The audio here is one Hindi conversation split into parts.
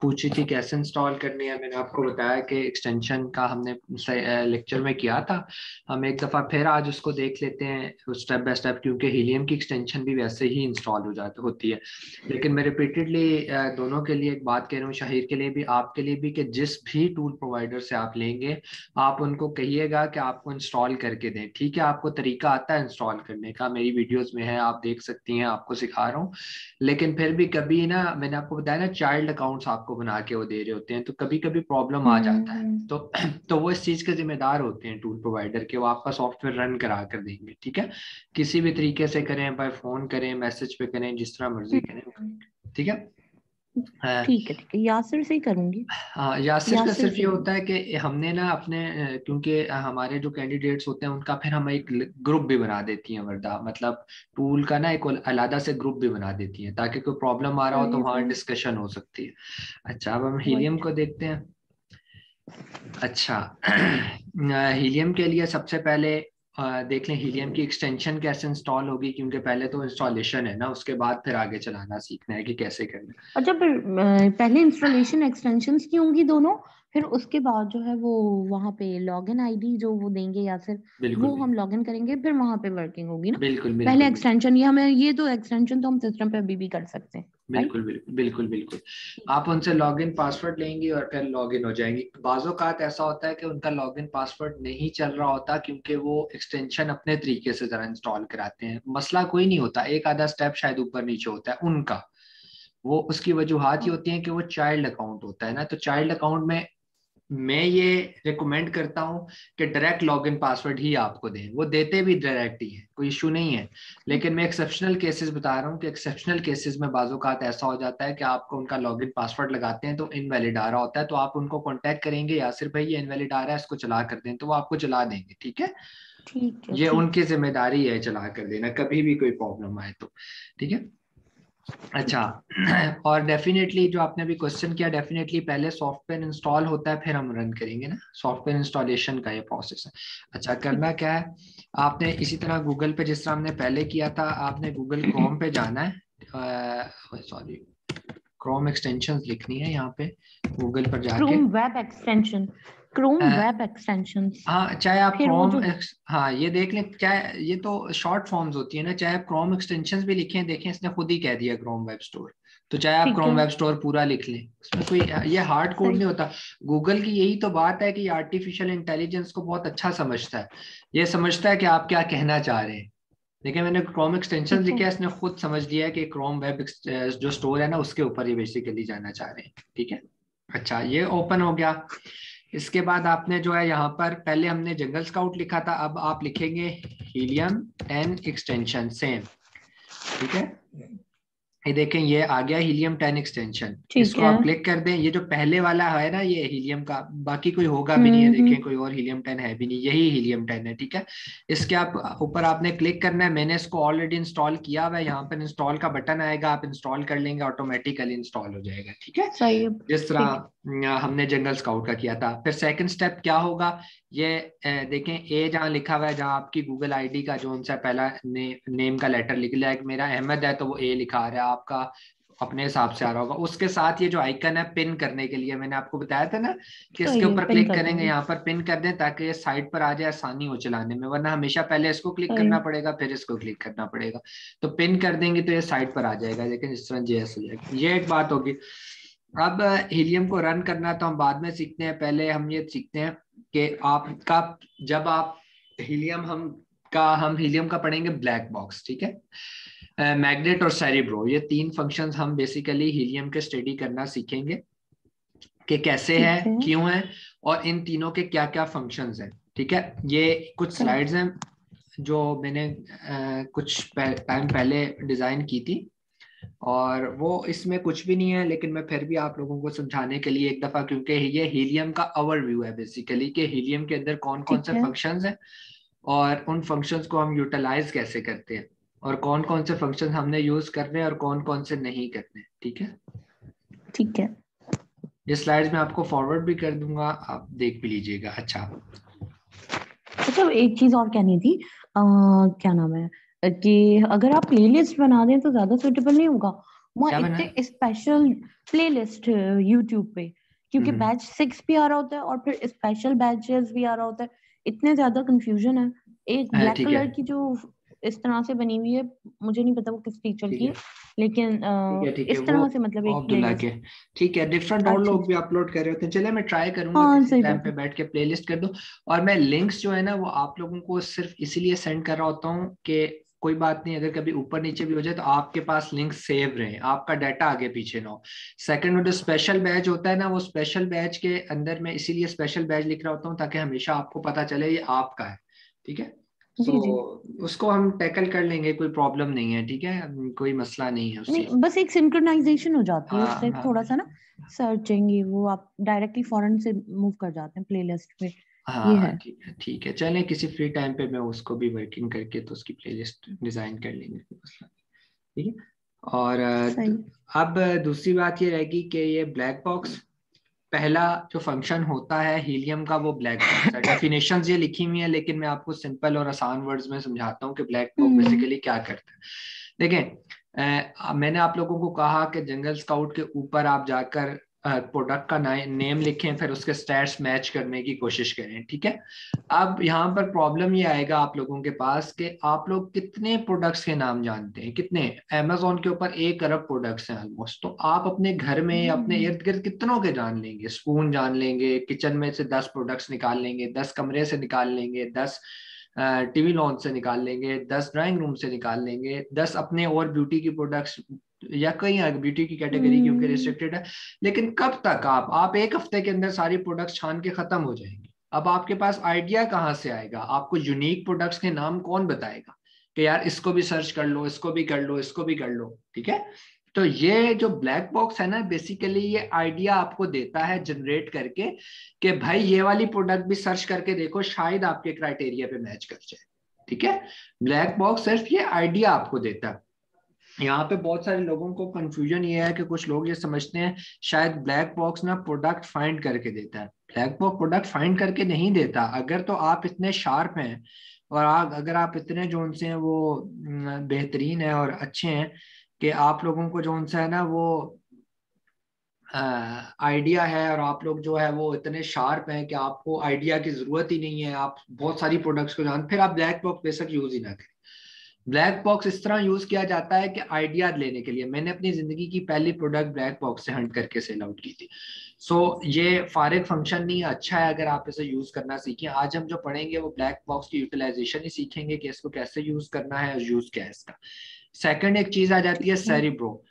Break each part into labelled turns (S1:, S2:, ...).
S1: पूछी थी कैसे इंस्टॉल करनी है, मैंने आपको बताया कि एक्सटेंशन का हमने लेक्चर में किया था। हम एक दफ़ा फिर आज उसको देख लेते हैं स्टेप बाय स्टेप, क्योंकि हीलियम की एक्सटेंशन भी वैसे ही इंस्टॉल हो जाती होती है। लेकिन मैं रिपीटेडली दोनों के लिए एक बात कह रहा हूँ, शाहिर के लिए भी आपके लिए भी, कि जिस भी टूल प्रोवाइडर से आप लेंगे आप उनको कहिएगा कि आपको इंस्टॉल करके दें। ठीक है, आपको तरीका आता है इंस्टॉल करने का, मेरी वीडियोस में है, आप देख सकती हैं, आपको सिखा रहा हूँ। लेकिन फिर भी कभी ना, मैंने आपको बताया ना, चाइल्ड अकाउंट्स आपको बना के वो दे रहे होते हैं, तो कभी कभी प्रॉब्लम आ जाता है।
S2: हम्म।
S1: तो तो वो इस चीज के जिम्मेदार होते हैं टूल प्रोवाइडर के, वो आपका सॉफ्टवेयर रन करा कर देंगे। ठीक है, किसी भी तरीके से करें, बाय फोन करें, मैसेज पे करें, जिस तरह मर्जी करें।
S2: हम्म।
S1: ठीक है। हाँ।
S2: ठीक है, यासिर से ही करूंगी।
S1: हाँ, यासिर का
S2: यासिर
S1: सिर्फ
S2: से
S1: ये
S2: ही।
S1: होता है कि हमने ना अपने क्योंकि हमारे जो कैंडिडेट्स होते हैं उनका फिर हम एक ग्रुप भी बना देती हैं वर्दा, मतलब टूल का ना एक अलग से ग्रुप भी बना देती हैं, ताकि कोई प्रॉब्लम आ रहा हो तो
S2: सही
S1: वहाँ
S2: सही।
S1: डिस्कशन हो सकती है। अच्छा, अब हम हीलियम
S2: वही।
S1: को देखते हैं। अच्छा, हीलियम के लिए सबसे पहले देख लें हीलियम की एक्सटेंशन कैसे इंस्टॉल होगी, क्योंकि पहले तो इंस्टॉलेशन है ना, उसके बाद फिर आगे चलाना सीखना है कि कैसे करना है।
S2: अच्छा, फिर पहले इंस्टॉलेशन एक्सटेंशंस की होंगी दोनों, फिर उसके बाद जो है वो वहां पे लॉगिन आईडी जो वो देंगे या फिर
S1: बिल्कुल
S2: वो हम लॉगिन करेंगे, फिर वहां पे वर्किंग होगी ना।
S1: बिल्कुल
S2: पहले
S1: बिल्कुल बिल्कुल
S2: एक्सटेंशन, ये हमें ये तो एक्सटेंशन तो हम सिस्टम पे अभी भी कर सकते हैं, राइट।
S1: बिल्कुल बिल्कुल बिल्कुल बिल्कुल। आप उनसे लॉगिन पासवर्ड लेंगी और फिर लॉगिन हो जाएंगी। बाज़ोकात ऐसा होता है कि उनका लॉगिन पासवर्ड नहीं चल रहा होता, क्योंकि वो एक्सटेंशन अपने तरीके से जरा इंस्टॉल कराते हैं। मसला कोई नहीं होता, एक आधा स्टेप शायद ऊपर नीचे होता है उनका, वो उसकी वजूहात ही होती हैं कि वो चाइल्ड अकाउंट होता है ना। तो चाइल्ड अकाउंट में मैं ये रिकमेंड करता हूँ कि डायरेक्ट लॉगिन पासवर्ड ही आपको दें, वो देते भी डायरेक्ट ही है, कोई इशू नहीं है। लेकिन मैं एक्सेप्शनल केसेस बता रहा हूँ कि एक्सेप्शनल केसेस में बाज़ोकात ऐसा हो जाता है कि आपको उनका लॉगिन पासवर्ड लगाते हैं तो इनवैलिड आ रहा होता है, तो आप उनको कांटेक्ट करेंगे, यासिर भाई ये इनवैलिड आ रहा है, इसको चला कर दें, तो वो आपको चला देंगे। ठीक है,
S2: ठीक है
S1: ये
S2: ठीक
S1: उनकी
S2: है
S1: जिम्मेदारी है चला कर देना, कभी भी कोई प्रॉब्लम आए तो। ठीक है। अच्छा,
S2: ठीक है।
S1: और डेफिनेटली जो आपने अभी क्वेश्चन किया, डेफिनेटली पहले सॉफ्टवेयर इंस्टॉल होता है फिर हम रन करेंगे ना, सॉफ्टवेयर इंस्टॉलेशन का ये प्रोसेस है। अच्छा, करना
S2: ठीक
S1: क्या है, आपने इसी तरह गूगल पे जिस तरह हमने पहले किया था, आपने गूगल क्रोम पे जाना है, सॉरी, क्रोम एक्सटेंशंस लिखनी है यहाँ पे गूगल पर जाके।
S2: Chrome web extension, Chrome web extensions.
S1: हाँ, चाहे आप
S2: फिर वो
S1: क्रोम
S2: जो
S1: हाँ ये देख लें, चाहे ये तो शॉर्ट फॉर्म्स होती है ना, चाहे आप क्रोम एक्सटेंशंस भी लिखें, देखें इसने खुद ही कह दिया क्रोम वेब स्टोर, तो चाहे आप
S2: ठीक
S1: क्रोम
S2: है।
S1: वेब स्टोर पूरा लिख लें, उसमें कोई ये हार्ड कोड
S2: सही।
S1: नहीं होता। गूगल की यही तो बात है कि आर्टिफिशियल इंटेलिजेंस को बहुत अच्छा समझता है, ये समझता है कि आप क्या कहना चाह रहे हैं। देखिए, मैंने क्रोम एक्सटेंशन
S2: ठीक है।
S1: लिखे हैं, इसने खुद समझ लिया है कि क्रोम वेब जो स्टोर है ना उसके ऊपर ये बेसिकली जाना चाह रहे हैं। ठीक है। अच्छा, ये ओपन हो गया। इसके बाद आपने जो है यहाँ पर, पहले हमने जंगल स्काउट लिखा था, अब आप लिखेंगे हीलियम 10 एक्सटेंशन सेम। ठीक है, ये देखें ये आ गया हीलियम 10 एक्सटेंशन,
S2: ठीक
S1: इसको
S2: है।
S1: आप क्लिक कर दें। ये जो पहले वाला है ना ये हीलियम का, बाकी कोई होगा भी नहीं है, देखें कोई और हीलियम 10 है भी नहीं, यही हीलियम 10 है। ठीक है, इसके आप ऊपर आपने क्लिक करना है, मैंने इसको ऑलरेडी इंस्टॉल किया हुआ है, यहाँ पर इंस्टॉल का बटन आएगा, आप इंस्टॉल कर लेंगे, ऑटोमेटिकली इंस्टॉल हो जाएगा। ठीक है,
S2: सही है।
S1: जिस तरह
S2: ठीक है।
S1: हमने जंगल स्काउट का किया था। फिर सेकंड स्टेप क्या होगा, ये देखें ए जहाँ लिखा हुआ है, जहाँ आपकी गूगल आईडी का जो उनसे पहला नेम का लेटर लिख लिया है, मेरा अहमद है तो वो ए लिखा आ रहा है, आपका अपने हिसाब से आ रहा होगा। उसके साथ ये जो आइकन है पिन करने के लिए, मैंने आपको बताया था ना कि इसके
S2: सही है,
S1: ऊपर
S2: पिन
S1: क्लिक
S2: कर
S1: करेंगे,
S2: दूंगी।
S1: यहाँ पर पिन कर दें ताकि ये साइड पर आ जाए, आसानी हो चलाने में, वरना हमेशा पहले इसको क्लिक
S2: सही
S1: करना
S2: है।
S1: पड़ेगा फिर इसको क्लिक करना पड़ेगा। तो पिन कर देंगे तो ये साइड पर आ जाएगा, लेकिन इस तरह जेएस हो जाएगा। ये एक बात होगी। अब हीलियम को रन करना तो हम बाद में सीखते हैं, पहले हम ये सीखते हैं कि आपका, जब आप हीलियम हम हीलियम का पढ़ेंगे ब्लैक बॉक्स। ठीक है, मैग्नेट और सेरिब्रो, ये तीन फंक्शंस हम बेसिकली हीलियम के स्टडी करना सीखेंगे कि कैसे है,
S2: ठीक है।
S1: क्यों है, और इन तीनों के क्या क्या फंक्शंस हैं। ठीक है, ये कुछ
S2: सही।
S1: स्लाइड्स हैं जो मैंने कुछ टाइम पहले डिजाइन की थी, और वो इसमें कुछ भी नहीं है, लेकिन मैं फिर भी आप लोगों को समझाने के लिए एक दफा, क्योंकि ये हीलियम का ओवरव्यू है बेसिकली कि हीलियम के अंदर कौन कौन से
S2: ठीक है।
S1: फंक्शंस हैं, और उन फंक्शंस को हम यूटिलाइज कैसे करते हैं, और कौन कौन से फंक्शंस हमने यूज करने हैं और कौन कौन से नहीं करने। ठीक है,
S2: ठीक है।
S1: ये स्लाइड्स मैं आपको फॉरवर्ड भी कर दूंगा, आप देख भी लीजिएगा। अच्छा,
S2: अच्छा, एक चीज और कहनी थी। क्या नाम है कि अगर आप प्लेलिस्ट बना दें तो ज्यादा सुटेबल नहीं होगा।
S1: क्या
S2: वहाँ
S1: बना?
S2: इतने स्पेशल प्लेलिस्ट यूट्यूब पे, क्योंकि बैच 6 भी आ रहा होता है और फिर स्पेशल बैचेस भी आ रहा होता है। इतने ज्यादा कंफ्यूजन है। एक ब्लैक
S1: ठीक है,
S2: कलर की जो इस तरह से बनी हुई है, मुझे नहीं पता वो किस टीचर
S1: ठीक
S2: की
S1: है,
S2: है, लेकिन
S1: ठीक है,
S2: इस
S1: वो
S2: तरह से मतलब एक
S1: अब्दुल्ला के।
S2: प्लेलिस्ट।
S1: ठीक है, डिफरेंट और
S2: अच्छा
S1: लोग भी
S2: अच्छा।
S1: अपलोड कर रहे होते हैं। चलिए मैं ट्राई करूंगा
S2: हाँ
S1: किसी
S2: सही
S1: टाइम
S2: बात
S1: पे
S2: है।
S1: बैठ के प्लेलिस्ट कर दूं। और मैं लिंक्स जो है ना वो आप लोगों को सिर्फ इसीलिए सेंड कर रहा होता हूँ कि कोई बात नहीं, अगर कभी ऊपर नीचे भी हो जाए तो आपके पास लिंक सेव रहे, आपका डाटा आगे पीछे ना हो। सेकंड में जो स्पेशल बैच होता है ना, वो स्पेशल बैच के अंदर मैं इसीलिए स्पेशल बैच लिख रहा होता हूँ ताकि हमेशा आपको पता चले ये आपका है। ठीक है, सो
S2: जी जी।
S1: उसको हम टैकल कर लेंगे, कोई प्रॉब्लम नहीं है। ठीक है, कोई मसला नहीं है उस चीज।
S2: नहीं, बस एक सिंक्रोनाइजेशन हो जाती है
S1: हाँ
S2: उससे,
S1: हाँ
S2: थोड़ा सा ना सर्चिंग, वो आप डायरेक्टली फॉरेन से मूव कर जाते हैं प्लेलिस्ट पे। ये
S1: हाँ,
S2: है।
S1: ठीक है, ठीक है, चलें किसी फ्री टाइम पे मैं उसको भी वर्किंग करके तो उसकी प्लेलिस्ट डिजाइन कर लेंगे, कोई मसला नहीं। ठीक है। और
S2: सही।
S1: अब दूसरी बात ये रहेगी कि ये ब्लैक बॉक्स, पहला जो फंक्शन होता है हीलियम का वो ब्लैक बॉक्स है। डेफिनेशंस ये लिखी हुई है लेकिन मैं आपको सिंपल और आसान वर्ड्स में समझाता हूँ कि ब्लैक बॉक्स
S2: हम्म
S1: बेसिकली क्या करता है। देखें, मैंने आप लोगों को कहा कि जंगल स्काउट के ऊपर आप जाकर प्रोडक्ट का नेम लिखें, फिर उसके स्टैट्स मैच करने की कोशिश करें। ठीक है, अब यहाँ पर प्रॉब्लम ये आएगा आप लोगों के पास कि आप लोग कितने प्रोडक्ट्स के नाम जानते हैं, कितने? अमेजोन के ऊपर 1 अरब प्रोडक्ट्स हैं ऑलमोस्ट। तो आप अपने घर में अपने
S2: हम्म
S1: इर्द गिर्द कितनों के जान लेंगे? स्पून जान लेंगे, किचन में से 10 प्रोडक्ट्स निकाल लेंगे, 10 कमरे से निकाल लेंगे, 10 टीवी लॉन से निकाल लेंगे, 10 ड्राइंग रूम से निकाल लेंगे, 10 अपने और ब्यूटी की प्रोडक्ट्स, या कई ब्यूटी की कैटेगरी क्योंकि
S2: हम्म
S1: रिस्ट्रिक्टेड है। लेकिन कब तक आप 1 हफ्ते के अंदर सारी प्रोडक्ट्स छान के खत्म हो जाएंगे। अब आपके पास आइडिया कहाँ से आएगा? आपको यूनिक प्रोडक्ट्स के नाम कौन बताएगा कि यार इसको भी सर्च कर लो, इसको भी कर लो, इसको भी कर लो? ठीक है, तो ये जो ब्लैक बॉक्स है ना, बेसिकली ये आइडिया आपको देता है जनरेट करके कि भाई ये वाली प्रोडक्ट भी सर्च करके देखो, शायद आपके क्राइटेरिया पे मैच कर जाए। ठीक है, ब्लैक बॉक्स सिर्फ ये आइडिया आपको देता है। यहाँ पे बहुत सारे लोगों को कंफ्यूजन ये है कि कुछ लोग ये समझते हैं शायद ब्लैक बॉक्स ना प्रोडक्ट फाइंड करके देता है। ब्लैक बॉक्स प्रोडक्ट फाइंड करके नहीं देता। अगर तो आप इतने शार्प हैं और अगर आप इतने जो उनसे हैं वो बेहतरीन है और अच्छे हैं कि आप लोगों को जो उनसे है ना वो आइडिया है, और आप लोग जो है वो इतने शार्प हैं कि आपको आइडिया की जरूरत ही नहीं है, आप बहुत सारी प्रोडक्ट्स को जान, फिर आप ब्लैक बॉक्स बेशक यूज ही ना करें। ब्लैक बॉक्स इस तरह यूज किया जाता है कि आइडिया लेने के लिए। मैंने अपनी जिंदगी की पहली प्रोडक्ट ब्लैक बॉक्स से हंट करके सेल आउट की थी। ये फारिग फंक्शन नहीं है, अच्छा है अगर आप इसे यूज करना सीखें। आज हम जो पढ़ेंगे वो ब्लैक बॉक्स की यूटिलाइजेशन ही सीखेंगे कि इसको कैसे यूज करना है और यूज क्या है इसका। सेकंड एक चीज आ जाती है
S2: है।
S1: सेरिब्रो।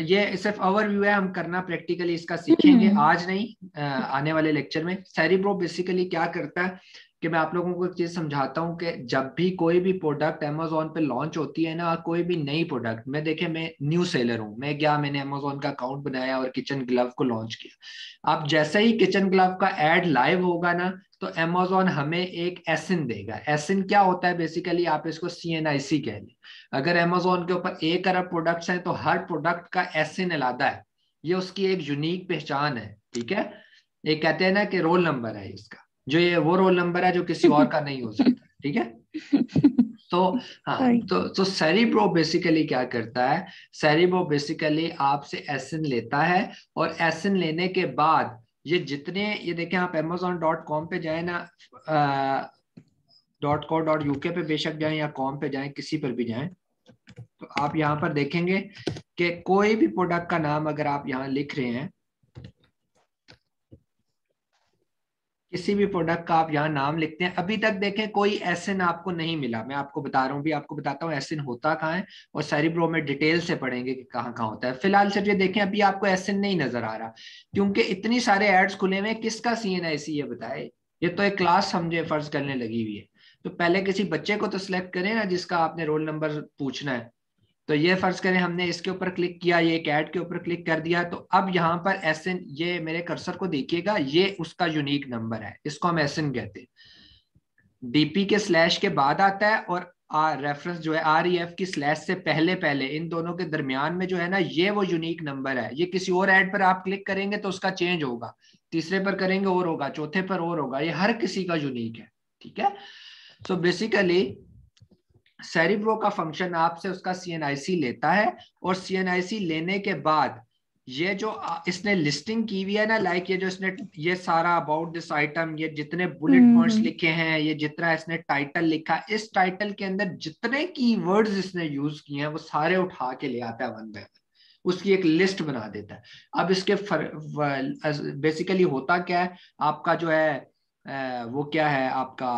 S1: ये सिर्फ ओवरव्यू है, हम करना प्रैक्टिकली इसका सीखेंगे
S2: हम्म
S1: आज नहीं, आने वाले लेक्चर में। सेरिब्रो बेसिकली क्या करता है कि मैं आप लोगों को एक चीज समझाता हूँ कि जब भी कोई भी प्रोडक्ट अमेजोन पे लॉन्च होती है ना, कोई भी नई प्रोडक्ट, मैं देखे मैं न्यू सेलर हूँ, मैं गया मैंने अमेजोन का अकाउंट बनाया और किचन ग्लव को लॉन्च किया। अब जैसे ही किचन ग्लव का एड लाइव होगा ना, तो अमेजोन हमें एक एसिन देगा। एसिन क्या होता है? बेसिकली आप इसको CNIC कह लें। अगर अमेजोन के ऊपर 1 अरब प्रोडक्ट्स हैं तो हर प्रोडक्ट का एसिन अलग है। ये उसकी एक यूनिक पहचान है। ठीक है, ये कहते हैं ना कि रोल नंबर है इसका, जो ये वो रोल नंबर है जो किसी और का नहीं हो सकता। ठीक है, तो हाँ,
S2: सही।
S1: तो सेरिब्रो बेसिकली क्या करता है? सेरिब्रो बेसिकली आपसे एसिन लेता है, और एसिन लेने के बाद ये जितने, ये देखें आप amazon.com पे जाए ना, .co.uk पे बेशक जाएं या कॉम पे जाएं, किसी पर भी जाएं, तो आप यहाँ पर देखेंगे कि कोई भी प्रोडक्ट का नाम अगर आप यहाँ लिख रहे हैं, किसी भी प्रोडक्ट का आप यहाँ नाम लिखते हैं, अभी तक देखें कोई एसिन आपको नहीं मिला। मैं आपको बता रहा हूँ, भी आपको बताता हूँ एसिन होता कहाँ है, और सेरिब्रो में डिटेल से पढ़ेंगे कि कहाँ कहाँ होता है। फिलहाल सिर्फ ये देखें, अभी आपको एसिन नहीं नजर आ रहा क्योंकि इतनी सारे एड्स खुले हुए हैं। किसका CNIC ये बताए? ये तो एक क्लास समझे फर्ज करने लगी हुई है। तो पहले किसी बच्चे को तो सिलेक्ट करें ना जिसका आपने रोल नंबर पूछना है। तो ये फर्ज करें हमने इसके ऊपर क्लिक किया, ये एक ऐड के ऊपर क्लिक कर दिया, तो अब यहाँ पर एसएन, ये मेरे कर्सर को देखिएगा, ये उसका यूनिक नंबर है, इसको हम एसएन कहते हैं। डीपी के स्लैश के बाद आता है, और रेफरेंस जो है REF की स्लैश से पहले पहले, इन दोनों के दरमियान में जो है ना, ये वो यूनिक नंबर है। ये किसी और ऐड पर आप क्लिक करेंगे तो उसका चेंज होगा, तीसरे पर करेंगे और होगा, चौथे पर और होगा, ये हर किसी का यूनिक है। ठीक है, सो बेसिकली सेरिब्रो का फंक्शन आपसे उसका सीएनआईसी लेता है, और सीएनआईसी लेने के बाद ये जो इसने लिस्टिंग की हुई है ना, लाइक ये जो इसने ये सारा अबाउट दिस आइटम, ये जितने बुलेट पॉइंट्स लिखे हैं, ये जितना इसने टाइटल लिखा, इस टाइटल के अंदर जितने कीवर्ड्स इसने यूज किए हैं वो सारे उठा के ले आता है वन बाय वन, उसकी एक लिस्ट बना देता है। अब इसके बेसिकली होता क्या है आपका जो है वो क्या है आपका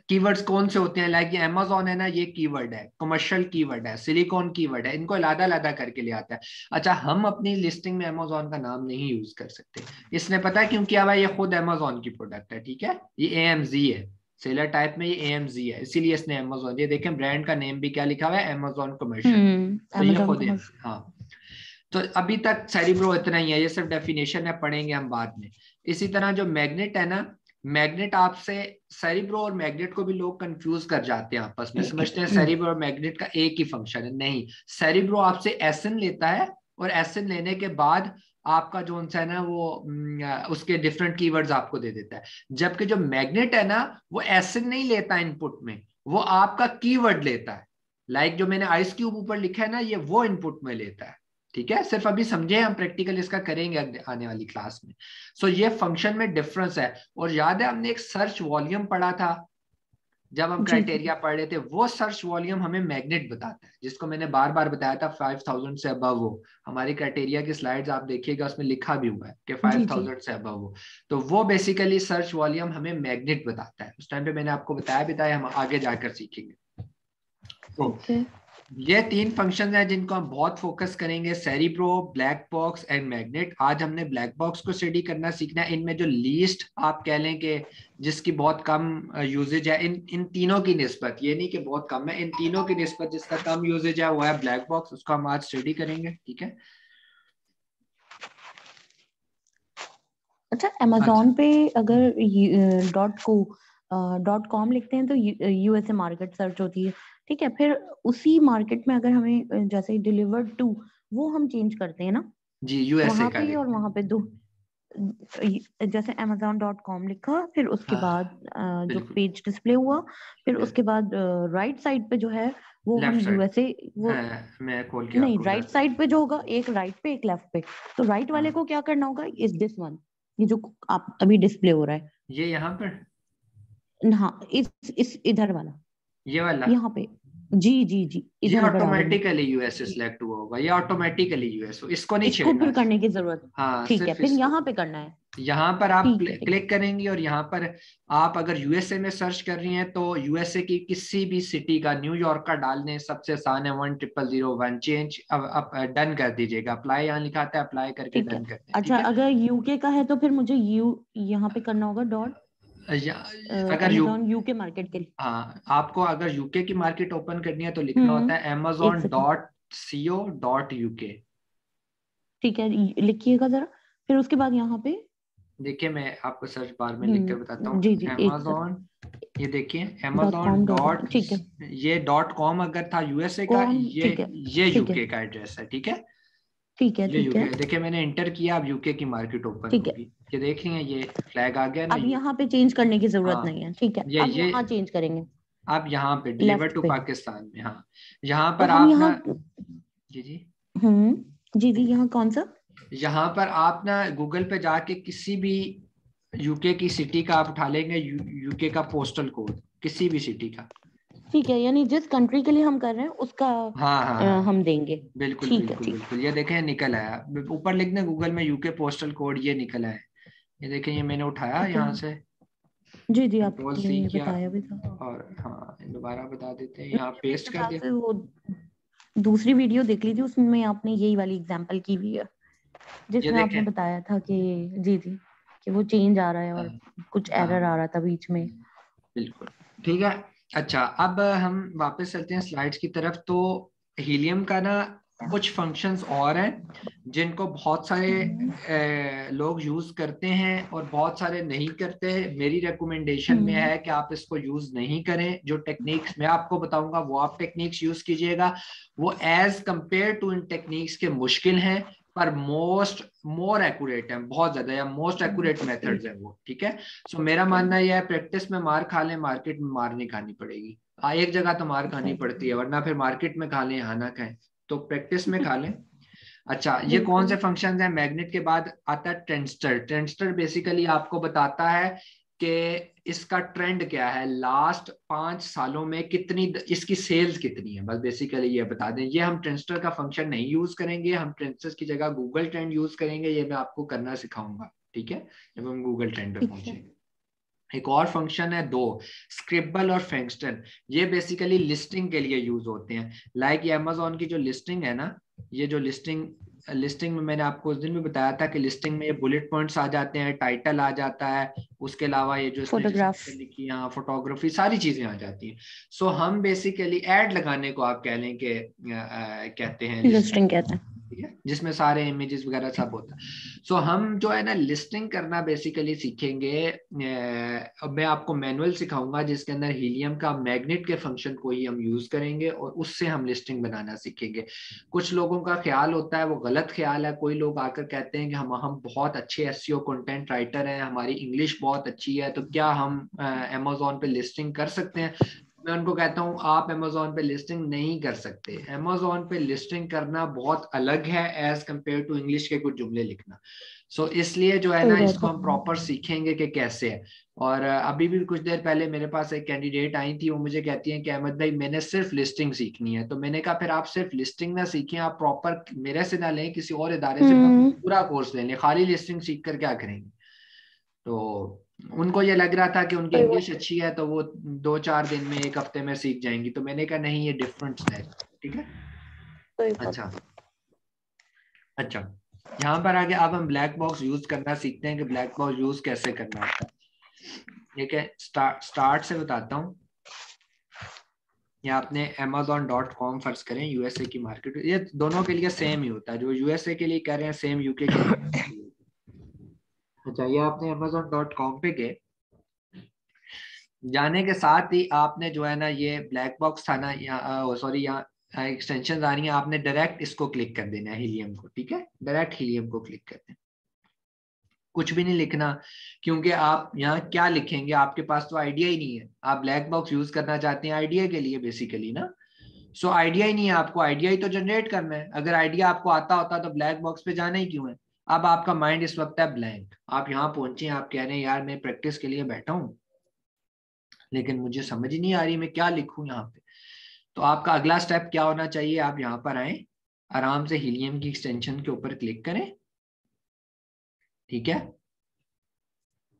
S1: कीवर्ड्स कौन से होते हैं, लाइक ये अमेजोन है ना, ये कीवर्ड है, कमर्शियल कीवर्ड है, सिलिकॉन कीवर्ड है, इनको अलग अलग करके ले आता है। अच्छा, हम अपनी लिस्टिंग में अमेजोन का नाम नहीं यूज कर सकते, इसने पता है क्यों किया हुआ है, ये खुद अमेजोन की प्रोडक्ट है, ठीक है, ये AMZ है, सेलर टाइप में ये AMZ है, इसीलिए इसने अमेजोन, ये देखें ब्रांड का नेम भी क्या लिखा हुआ है, अमेजोन कमर्शियल, तो ये खुद है। हाँ, तो अभी तक सेरिब्रो इतना ही है, ये सिर्फ डेफिनेशन है, पढ़ेंगे हम बाद में। इसी तरह जो मैग्नेट है ना, मैग्नेट आपसे, सेरिब्रो और मैग्नेट को भी लोग कंफ्यूज कर जाते हैं आपस में, समझते हैं सेरिब्रो और मैग्नेट का एक ही फंक्शन है, नहीं। सेरिब्रो आपसे एसिन लेता है, और एसिन लेने के बाद आपका जो है ना वो उसके डिफरेंट कीवर्ड्स आपको दे देता है, जबकि जो मैग्नेट है ना वो एसिन नहीं लेता इनपुट में, वो आपका कीवर्ड लेता है, लाइक जो मैंने आइस क्यूब ऊपर लिखा है ना, ये वो इनपुट में लेता है, ठीक है, सिर्फ अभी समझे, हम प्रैक्टिकल इसका करेंगे आने वाली क्लास में। सो ये फंक्शन में डिफरेंस है। और याद है हमने एक सर्च वॉल्यूम पढ़ा था जब हम क्राइटेरिया पढ़ रहे थे, वो सर्च वॉल्यूम हमें मैग्नेट बताता है, जिसको मैंने बार बार बताया था 5000 से अबव हो, हमारी क्राइटेरिया की स्लाइड्स आप देखिएगा उसमें लिखा भी हुआ है कि 5000 से अबव हो, तो वो बेसिकली सर्च वॉल्यूम हमें मैग्नेट बताता है। उस टाइम पे मैंने आपको बताया भी था, हम आगे जाकर सीखेंगे। तो ये 3 फंक्शन हैं जिनको हम बहुत फोकस करेंगे, cerebro, black box and magnet. आज हमने ब्लैक बॉक्स को स्टडी करना सीखना है, इनमें जो लीस्ट आप कह लें कि जिसकी बहुत कम यूजेज है, इन तीनों की निस्बत, ये नहीं कि बहुत कम है, इन तीनों की निस्बत जिसका कम यूजेज है वो है ब्लैक बॉक्स, उसको हम आज स्टडी करेंगे, ठीक है।
S2: अच्छा, अमेजोन पे अगर .com लिखते हैं तो USA मार्केट सर्च होती है, ठीक है, फिर उसी मार्केट में अगर हमें जैसे डिलीवर्ड टू, वो हम चेंज करते हैं ना
S1: जी, USA
S2: वहां
S1: का
S2: पे, और वहां पे दो, जैसे amazon.com लिखा, फिर उसके बाद जो पेज डिस्प्ले हुआ, फिर उसके बाद राइट साइड पे जो है वो हम USA, वो
S1: मैं खोल के
S2: नहीं, राइट साइड पे जो होगा, एक राइट पे एक लेफ्ट पे, तो राइट वाले को क्या करना होगा, इस दिस वन, ये जो आप अभी डिस्प्ले हो रहा है,
S1: ये यहाँ पर,
S2: हाँ, इस इधर वाला,
S1: ये वाला,
S2: यहाँ पे, जी जी जी,
S1: ये
S2: इधर
S1: ऑटोमेटिकली यूएस सिलेक्ट हुआ होगा, ये ऑटोमेटिकली यूएस, इसको नहीं
S2: इसको
S1: छेड़ना
S2: फिर करने की जरूरत,
S1: हाँ,
S2: ठीक है,
S1: सिर्फ
S2: फिर
S1: इसको,
S2: यहाँ पे करना है,
S1: यहाँ पर आप
S2: ठीक है,
S1: क्लिक करेंगे, और यहाँ पर आप अगर यूएसए में सर्च कर रही हैं तो यूएसए की किसी भी सिटी का, न्यूयॉर्क का डालने सबसे आसान है, 10001 चेंज, अब डन कर दीजिएगा, अप्लाई यहाँ लिखा आता है, अप्लाई करके
S2: ठीक है।
S1: डन करते हैं,
S2: अच्छा, अगर यूके का है तो फिर मुझे यहाँ पे करना होगा डॉट,
S1: अगर
S2: अमेजोन यूके मार्केट के लिए,
S1: हाँ, आपको अगर यूके की मार्केट ओपन करनी है तो लिखना होता है
S2: एक सेकंड,
S1: amazon.co.uk,
S2: ठीक है, लिखिएगा जरा, फिर उसके बाद यहाँ पे,
S1: देखिए मैं आपको सर्च बार में लिख कर बताता हूँ,
S2: जी जी, एक
S1: amazon, ये देखिए
S2: .com
S1: amazon.
S2: ठीक है,
S1: ये .com अगर था यूएसए का,
S2: ठीक है,
S1: ये
S2: ठीक है,
S1: यूके का एड्रेस है, ठीक है,
S2: ठीक है,
S1: ये
S2: ठीक है,
S1: यूके, देखिए मैंने इंटर किया, अब यूके की मार्केट ओपन
S2: ठीक है,
S1: होगी, ये देख रही हैं, ये फ्लैग आ गया ना,
S2: अब यहाँ पे चेंज करने की जरूरत नहीं
S1: हाँ,
S2: है, ठीक है, अब
S1: ये
S2: यहाँ चेंज करेंगे,
S1: आप यहाँ पे डिलीवर
S2: लेफ्ट
S1: टू
S2: पे,
S1: पाकिस्तान में, हाँ, यहाँ
S2: तो
S1: पर
S2: हम
S1: आप
S2: यहाँ,
S1: ना, जी जी,
S2: जी जी, यहाँ कौन सा,
S1: यहाँ पर आप ना गूगल पे जाके किसी भी यूके की सिटी का आप उठा लेंगे, यूके का पोस्टल कोड, किसी भी सिटी का,
S2: ठीक है, यानी जिस कंट्री के लिए हम कर रहे हैं उसका
S1: हाँ हाँ हाँ,
S2: हम देंगे,
S1: बिल्कुल
S2: ठीक है,
S1: बिल्कुल
S2: ठीक,
S1: बिल्कुल, ये देखें निकल आया, ऊपर लिख दें गूगल में यूके पोस्टल कोड, ये निकल आया, ये देखें, ये मैंने उठाया
S2: ठीक है,
S1: यहाँ से,
S2: जी जी,
S1: कंट्रोल
S2: आपने
S1: सी
S2: ये
S1: किया,
S2: बताया भी था,
S1: और हाँ दोबारा बता देते हैं, यहाँ
S2: मैंने
S1: पेस्ट
S2: अपने
S1: कर
S2: ख्याल
S1: दिया,
S2: से वो दूसरी वीडियो देख ली थी, उसमें आपने यही वाली एग्जांपल की हुई है,
S1: ये
S2: जिसमें आपने
S1: देखें,
S2: बताया था कि, जी जी, कि वो चेंज आ रहा है और कुछ एरर आ
S1: हाँ
S2: रहा था बीच में,
S1: बिल्कुल, ठीक है। अच्छा, अब हम वापस चलते हैं स्लाइड्स की तरफ। तो हीलियम का ना कुछ फंक्शंस और हैं जिनको बहुत सारे लोग यूज करते हैं और बहुत सारे नहीं करते। मेरी रिकमेंडेशन में है कि आप इसको यूज नहीं करें। जो टेक्निक्स मैं आपको बताऊंगा वो आप टेक्निक्स यूज कीजिएगा, वो एज कंपेयर टू इन टेक्निक्स के मुश्किल हैं, पर मोर एक्यूरेट है, बहुत ज्यादा, या मोस्ट एक्यूरेट मेथड्स है वो, ठीक है। सो मेरा मानना यह है प्रैक्टिस में मार खा लें, मार्केट में मार नहीं खानी पड़ेगी। हाँ, एक जगह तो मार खानी पड़ती है, वरना फिर मार्केट में खा लें यहाँ ना खाएं, तो प्रैक्टिस में खा लें। अच्छा, ये कौन से फंक्शन है? मैग्नेट के बाद आता है ट्रेंडस्टर। ट्रेंडस्टर बेसिकली आपको बताता है कि इसका ट्रेंड क्या है, लास्ट 5 सालों में कितनी इसकी सेल्स कितनी है, बस बेसिकली ये बता दें। ये हम ट्रेंडस्टर का फंक्शन नहीं यूज करेंगे, हम ट्रेंडस्टर की जगह गूगल ट्रेंड यूज करेंगे, ये मैं आपको करना सिखाऊंगा, ठीक है, जब हम गूगल ट्रेंड पे पहुंचेंगे। एक और फंक्शन है दो, स्क्रिबल और फैंगस्टन। ये बेसिकली लिस्टिंग के लिए यूज होते हैं। लाइक ये अमेजोन की जो लिस्टिंग है ना, ये जो लिस्टिंग में मैंने आपको उस दिन भी बताया था कि लिस्टिंग में ये बुलेट पॉइंट्स आ जाते हैं, टाइटल आ जाता है, उसके अलावा ये जो इसने
S2: फोटोग्राफ,
S1: लिखी, यहाँ फोटोग्राफी, सारी चीजें आ जाती हैं। सो हम बेसिकली ऐड लगाने को आप कह लें कि कहते हैं
S2: लिस्टिंग कहते हैं।
S1: ठीक है, जिसमें सारे इमेजेस वगैरह सब होता है। सो हम जो है ना लिस्टिंग करना बेसिकली सीखेंगे। अब मैं आपको मैनुअल सिखाऊंगा जिसके अंदर हीलियम का मैग्नेट के फंक्शन को ही हम यूज करेंगे और उससे हम लिस्टिंग बनाना सीखेंगे। कुछ लोगों का ख्याल होता है, वो गलत ख्याल है, कोई लोग आकर कहते हैं कि हम बहुत अच्छे एसईओ कंटेंट राइटर हैं, हमारी इंग्लिश बहुत अच्छी है, तो क्या हम अमेजोन पे लिस्टिंग कर सकते हैं? मैं उनको कहता हूँ आप अमेजोन पे लिस्टिंग नहीं कर सकते। अमेजोन पे लिस्टिंग करना बहुत अलग है एज कंपेयर टू इंग्लिश के कुछ जुमले लिखना। सो इसलिए जो है
S2: सही
S1: ना
S2: बात
S1: इसको
S2: है।
S1: हम प्रॉपर सीखेंगे कि कैसे है। और अभी भी कुछ देर पहले मेरे पास एक कैंडिडेट आई थी, वो मुझे कहती है कि अहमद भाई मैंने सिर्फ लिस्टिंग सीखनी है। तो मैंने कहा फिर आप सिर्फ लिस्टिंग ना सीखें, आप प्रॉपर मेरे से ना लें, किसी और इदारे से पूरा कोर्स ले लें, खाली लिस्टिंग सीख कर क्या करेंगे? तो उनको ये लग रहा था कि उनकी
S2: सही बात
S1: इंग्लिश अच्छी है तो वो 2-4 दिन में, एक हफ्ते में सीख जाएंगी। तो मैंने कहा नहीं, ये डिफरेंस है, ठीक है।
S2: सही बात।
S1: अच्छा, अच्छा, यहाँ पर आगे अब हम ब्लैक बॉक्स यूज करना सीखते हैं कि ब्लैक बॉक्स यूज कैसे करना होता है। ठीक है, स्टार्ट से बताता हूँ। या आपने amazon.com फर्ज करें, यूएसए की मार्केट, ये दोनों के लिए सेम ही होता है, जो यूएसए के लिए कह रहे हैं सेम यूके के लिए। अच्छा, ये आपने amazon.com पे गए, जाने के साथ ही आपने जो है ना ये ब्लैक बॉक्स था ना, यहाँ सॉरी यहाँ एक्सटेंशन आ रही है, आपने डायरेक्ट इसको क्लिक कर देना है, हीलियम को, ठीक है, डायरेक्ट हीलियम को क्लिक कर देना, कुछ भी नहीं लिखना। क्योंकि आप यहाँ क्या लिखेंगे, आपके पास तो आइडिया ही नहीं है। आप ब्लैक बॉक्स यूज करना चाहते हैं आइडिया के लिए बेसिकली ना। सो आइडिया ही नहीं है आपको, आइडिया ही तो जनरेट करना है। अगर आइडिया आपको आता होता तो ब्लैक बॉक्स पे जाना ही क्यों है? अब आपका माइंड इस वक्त है ब्लैंक, आप यहाँ पहुंचे, आप कह रहे हैं यार मैं प्रैक्टिस के लिए बैठा हूँ लेकिन मुझे समझ ही नहीं आ रही मैं क्या लिखूं यहाँ पे। तो आपका अगला स्टेप क्या होना चाहिए, आप यहाँ पर आए, आराम से हीलियम की एक्सटेंशन के ऊपर क्लिक करें, ठीक है,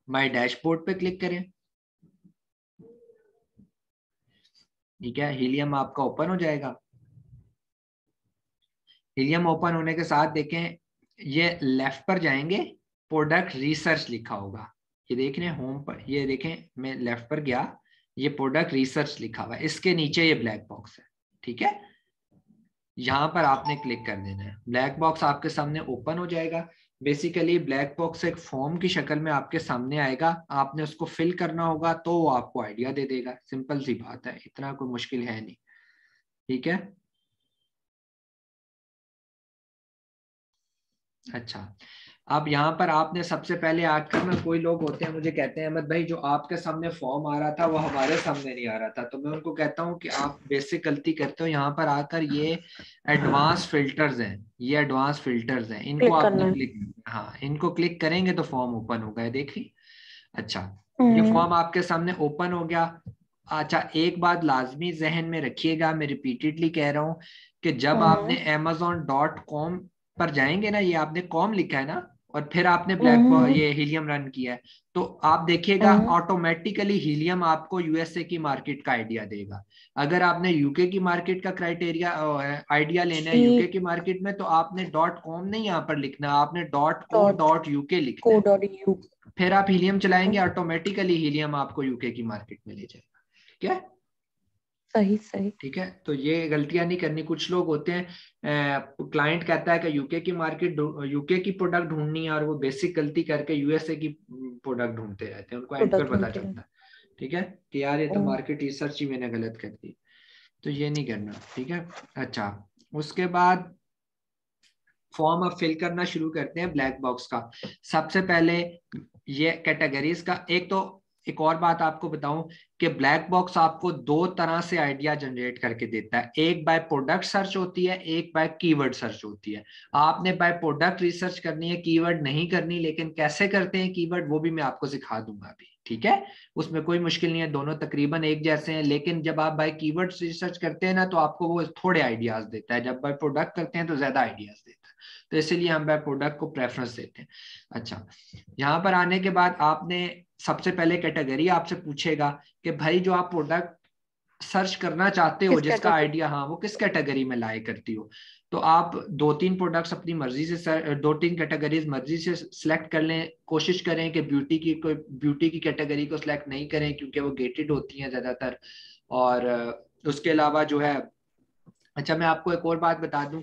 S1: माय डैशबोर्ड पे क्लिक करें, ठीक है, हीलियम आपका ओपन हो जाएगा। हीलियम ओपन होने के साथ देखें, ये लेफ्ट पर जाएंगे, प्रोडक्ट रिसर्च लिखा होगा, ये देख रहे हैं होम पर, ये देखें मैं लेफ्ट पर गया, ये प्रोडक्ट रिसर्च लिखा हुआ है, इसके नीचे ये ब्लैक बॉक्स है, ठीक है, यहाँ पर आपने क्लिक कर देना है, ब्लैक बॉक्स आपके सामने ओपन हो जाएगा। बेसिकली ब्लैक बॉक्स एक फॉर्म की शक्ल में आपके सामने आएगा, आपने उसको फिल करना होगा तो वो आपको आइडिया दे देगा, सिंपल सी बात है, इतना कोई मुश्किल है नहीं, ठीक है। अच्छा, अब यहाँ पर आपने सबसे पहले आकर ना, कोई लोग होते हैं मुझे कहते हैं अहमद भाई जो आपके सामने फॉर्म आ रहा था वो हमारे सामने नहीं आ रहा था, तो मैं उनको कहता हूँ कि आप बेसिक गलती करते हो, यहाँ पर आकर ये एडवांस फिल्टर्स हैं, ये एडवांस फिल्टर्स हैं, इनको
S2: क्लिक करना
S1: आपने
S2: है।
S1: क्लिक, हाँ इनको क्लिक करेंगे तो फॉर्म ओपन होगा, देखिए। अच्छा, ये
S2: हम्म।
S1: फॉर्म आपके सामने ओपन हो गया। अच्छा, एक बात लाजमी जहन में रखिएगा, मैं रिपीटेडली कह रहा हूँ कि जब आपने amazon.com पर जाएंगे ना, ये आपने कॉम लिखा है ना, और फिर आपने
S2: हम्म।
S1: ये हीलियम रन किया है, तो आप देखिएगा
S2: हम्म।
S1: ऑटोमेटिकली हीलियम आपको यूएसए की मार्केट का आइडिया देगा। अगर आपने यूके की मार्केट का क्राइटेरिया आइडिया लेना है यूके
S2: ठीक।
S1: की मार्केट में, तो आपने .com नहीं यहाँ पर लिखना, आपने
S2: डॉट
S1: .co.uk लिखना
S2: को
S1: है।
S2: Dot U.
S1: फिर आप हीलियम चलाएंगे, ऑटोमेटिकली हीलियम आपको यूके की मार्केट में ले जाएगा, ठीक है।
S2: सही सही।
S1: ठीक है, तो ये गलतियां नहीं करनी। कुछ लोग होते हैं, क्लाइंट कहता है कि यूके की मार्केट, यूके की प्रोडक्ट ढूंढनी है, और वो बेसिक गलती करके यूएसए की प्रोडक्ट ढूंढते रहते हैं, उनको एंड पर
S2: प्रोडक्ट
S1: पता
S2: ढूंढते हैं।
S1: चलता है, ठीक है, कि यार ये तो मार्केट रिसर्च ही मैंने गलत कर दी। तो ये नहीं करना, ठीक है। अच्छा, उसके बाद फॉर्म अब फिल करना शुरू करते हैं ब्लैक बॉक्स का। सबसे पहले ये कैटेगरीज का एक और बात आपको बताऊं कि ब्लैक बॉक्स आपको दो तरह से आइडिया जनरेट करके देता है। एक बाय प्रोडक्ट सर्च होती है, एक बाय कीवर्ड सर्च होती है। आपने बाय प्रोडक्ट रिसर्च करनी है, कीवर्ड नहीं करनी। लेकिन कैसे करते हैं कीवर्ड वो भी मैं आपको सिखा दूंगा अभी, ठीक है। उसमें कोई मुश्किल नहीं है, दोनों तकरीबन एक जैसे हैं। लेकिन जब आप बाय कीवर्ड रिसर्च करते हैं ना तो आपको वो थोड़े आइडियाज देता है, जब बाय प्रोडक्ट करते हैं तो ज्यादा आइडियाज देता है। तो इसीलिए हम बाय प्रोडक्ट को प्रेफरेंस देते हैं। अच्छा, यहाँ पर आने के बाद आपने सबसे पहले कैटेगरी आपसे पूछेगा कि भाई जो आप प्रोडक्ट सर्च करना चाहते हो,
S2: किस
S1: जिसका
S2: कैटेगरी?
S1: आइडिया, हाँ, वो किस कैटेगरी में लाए करती हो। तो आप दो तीन प्रोडक्ट्स अपनी मर्जी से, दो तीन कैटेगरीज मर्जी से सिलेक्ट कर लें। कोशिश करें कि ब्यूटी की कैटेगरी को सिलेक्ट नहीं करें, क्योंकि वो गेटेड होती हैं ज्यादातर। और उसके अलावा जो है, अच्छा मैं आपको एक और बात बता दूं,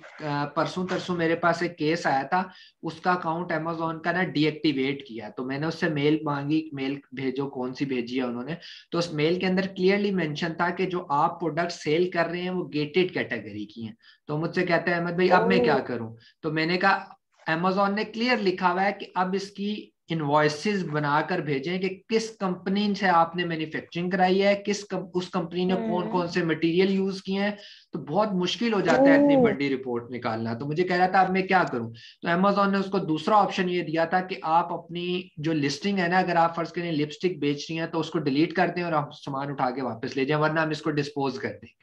S1: परसों तरसों मेरे पास एक केस आया था। उसका अकाउंट अमेजोन का ना डीएक्टिवेट किया, तो मैंने उससे मेल मांगी, मेल भेजो, कौन सी भेजी है उन्होंने। तो उस मेल के अंदर क्लियरली मेंशन था कि जो आप प्रोडक्ट सेल कर रहे हैं वो गेटेड कैटेगरी की हैं। तो मुझसे कहते हैं अहमद भाई अब मैं क्या
S2: ओह।
S1: करूं। तो मैंने कहा अमेजोन ने क्लियर लिखा हुआ है कि अब इसकी इनवॉइसेस बनाकर भेजें कि किस कंपनी से आपने मैन्युफैक्चरिंग कराई है, उस कंपनी ने कौन
S2: हम्म।
S1: कौन से मटेरियल यूज किए हैं। तो बहुत मुश्किल हो जाता है इतनी
S2: ओह।
S1: बड़ी रिपोर्ट निकालना। तो मुझे कह रहा था अब मैं क्या करूं। तो अमेजोन ने उसको दूसरा ऑप्शन ये दिया था कि आप अपनी जो लिस्टिंग है ना, अगर आप फर्ज करें लिपस्टिक बेच रही हैं तो उसको डिलीट कर दें और आप सामान उठा के वापस ले जाएं, वरना हम इसको डिस्पोज कर देंगे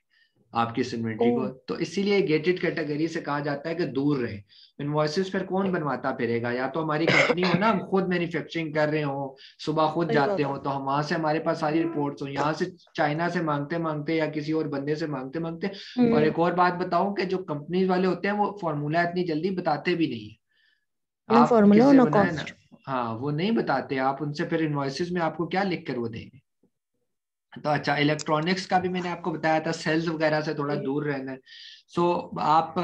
S1: आपकी इस इन्वेंट्री को।
S2: ओह।
S1: तो इसीलिए गेटेड कैटेगरी से कहा जाता है कि दूर रहे। इनवॉइसेस फिर कौन बनवाता फिरेगा, या तो हमारी कंपनी हो ना, हम खुद मैन्युफैक्चरिंग कर रहे हो, सुबह खुद
S2: सही
S1: जाते
S2: बात
S1: हो,
S2: है।
S1: तो हम वहां से हमारे पास सारी रिपोर्ट्स हो, यहाँ से चाइना से मांगते मांगते या किसी और बंदे से मांगते मांगते। और
S2: हम्म।
S1: एक और बात बताऊं कि जो कंपनीज वाले होते हैं वो फॉर्मूला इतनी जल्दी बताते भी नहीं है।
S2: ना
S1: आप
S2: फॉर्मूला और
S1: किससे
S2: ना
S1: बनाए ना,
S2: कॉस्ट।
S1: हाँ वो नहीं बताते। आप उनसे फिर इनवॉइसेस में आपको क्या लिख कर वो देंगे। तो अच्छा, इलेक्ट्रॉनिक्स का भी मैंने आपको बताया था, सेल्स वगैरह से थोड़ा दूर रहना है। सो आप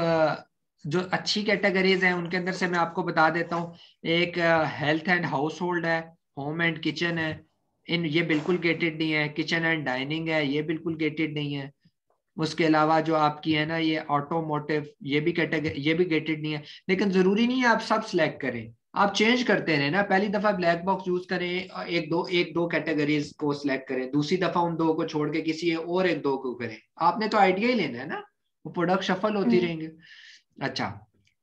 S1: जो अच्छी कैटेगरीज हैं उनके अंदर से मैं आपको बता देता हूँ। एक हेल्थ एंड हाउस होल्ड है, होम एंड किचन है। इन ये बिल्कुल गेटेड नहीं है। किचन एंड डाइनिंग है, ये बिल्कुल गेटेड नहीं है। उसके अलावा जो आपकी है ना ये ऑटोमोटिव, ये भी गेटेड नहीं है। लेकिन जरूरी नहीं है आप सब सिलेक्ट करें, आप चेंज करते रहे ना। पहली दफा ब्लैक बॉक्स यूज करें, एक दो कैटेगरीज को सिलेक्ट करें, दूसरी दफा उन दो को छोड़ के किसी और एक दो को करें। आपने तो आइडिया ही लेना है ना, वो प्रोडक्ट शफल होती
S2: हम्म।
S1: रहेंगे। अच्छा,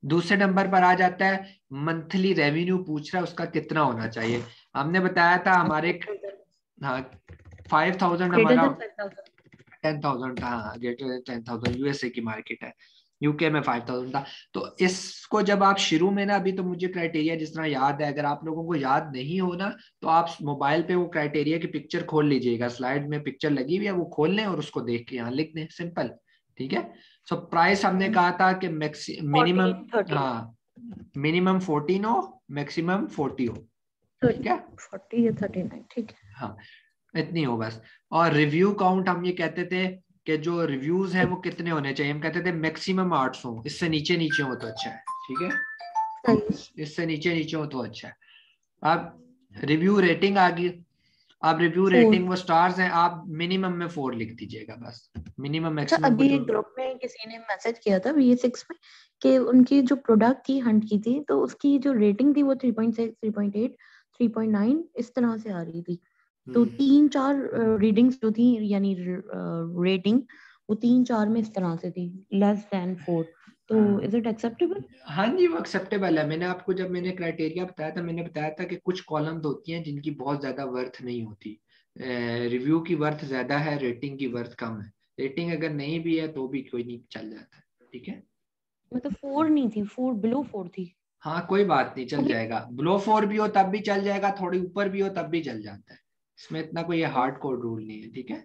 S1: दूसरे नंबर पर आ जाता है मंथली रेवेन्यू, पूछ रहा है उसका कितना होना चाहिए। हमने बताया था हमारे, हाँ, 5,000
S2: ग्रेटर
S1: हमारा,
S2: देन 5,000।
S1: 10,000 था, हाँ, ग्रेटर 10,000 यूएसए की मार्केट है। यूके में 5,000 था। तो इसको जब आप शुरू में ना, अभी तो मुझे क्राइटेरिया जिस तरह याद है, अगर आप लोगों को याद नहीं हो ना तो आप मोबाइल पे वो क्राइटेरिया की पिक्चर खोल लीजिएगा, स्लाइड में पिक्चर लगी हुई है, वो खोल लें और उसको देख के यहाँ लिख दें, सिंपल। ठीक है। सो प्राइस हमने कहा था कि मिनिमम,
S2: 14, 13।
S1: हाँ, मिनिमम 14 हो, मैक्सिमम 40 हो। ठीक है,
S2: 40 या 39, ठीक है।
S1: हाँ, इतनी हो बस। और रिव्यू काउंट हम ये कहते थे कि जो रिव्यूज हैं वो कितने होने चाहिए, हम कहते थे मैक्सिमम 800, इससे नीचे नीचे हो तो अच्छा है। ठीक है,
S2: सही।
S1: इससे नीचे नीचे हो तो अच्छा है। अब रिव्यू रेटिंग आ गई। अब रिव्यू
S2: 4।
S1: रेटिंग वो स्टार्स हैं, आप मिनिमम में 4 लिख दीजिएगा बस। मिनिमम
S2: अच्छा,
S1: मैक्सिमम को
S2: अभी
S1: जो,
S2: एक ग्रुप में किसी ने मैसेज किया था VA6 में कि उनकी जो प्रोडक्ट थी हंट की थी, तो उसकी जो रेटिंग थी वो 3.6, 3.8, 3.9 इस तरह से आ रही थी। तो
S1: हम्म,
S2: 3-4 रीडिंग्स जो थी, यानी रेटिंग, वो 3-4 में इस तरह से थी, लेस देन 4। तो
S1: हाँ,
S2: इज इट एक्सेप्टेबल?
S1: हाँ जी, वो एक्सेप्टेबल है। मैंने आपको जब मैंने क्राइटेरिया बताया था, मैंने बताया था कि कुछ कॉलम्स होती हैं जिनकी बहुत ज्यादा वर्थ नहीं होती। रिव्यू की वर्थ ज्यादा है, रेटिंग की वर्थ कम है। रेटिंग अगर नहीं भी है तो भी कोई नहीं, चल जाता है। ठीक है,
S2: मतलब 4 नहीं थी, 4 बिलो 4 थी।
S1: हाँ कोई बात नहीं, चल
S2: क्योंकि
S1: जाएगा। ब्लो 4 भी हो तब भी चल जाएगा, थोड़ी ऊपर भी हो तब भी चल जाता है। इसमें इतना कोई हार्ड कोड रूल नहीं है। ठीक है,